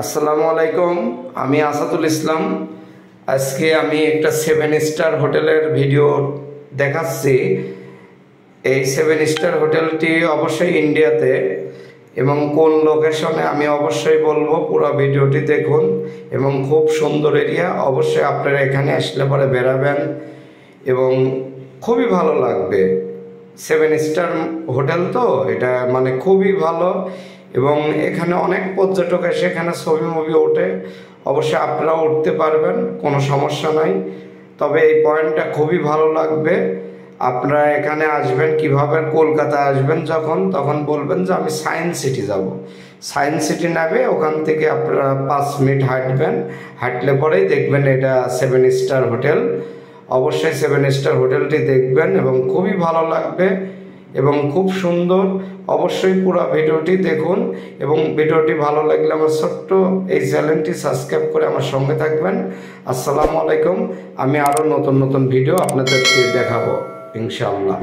আসসালামু আলাইকুম, আমি আসাদুল ইসলাম। আজকে আমি একটা 7 স্টার হোটেলের ভিডিও দেখাচ্ছি। এই 7 স্টার হোটেলটি অবশ্যই ইন্ডিয়াতে এবং কোন লোকেশনে আমি অবশ্যই বলবো। পুরো ভিডিওটি দেখুন এবং খুব সুন্দর এরিয়া। অবশ্যই আপনারা এখানে আসলে পরে বেড়াবেন এবং খুবই ভালো লাগবে। 7 স্টার হোটেল তো এটা মানে খুবই ভালো এবং এখানে অনেক পর্যটক এসে এখানে ছবি ওঠে। অবশ্যই আপনারাও উঠতে পারবেন, কোনো সমস্যা নাই। তবে এই পয়েন্টটা খুবই ভালো লাগবে। আপনারা এখানে আসবেন কিভাবে, কলকাতায় আসবেন তখন বলবেন যে আমি সায়েন্স সিটি যাব। সায়েন্স সিটি নেবে, ওখান থেকে আপনারা 5 মিনিট হাঁটলে পরেই দেখবেন এটা 7 স্টার হোটেল। অবশ্যই 7 স্টার হোটেলটি দেখবেন এবং খুবই ভালো লাগবে এবং খুব সুন্দর। অবশ্যই পুরো ভিডিওটি দেখুন এবং ভিডিওটি ভালো লাগলে আমার ছোট্ট এই চ্যানেলটি সাবস্ক্রাইব করে আমার সঙ্গে থাকবেন। আসসালামু আলাইকুম। আমি আরও নতুন ভিডিও আপনাদেরকে দেখাবো ইনশাআল্লাহ।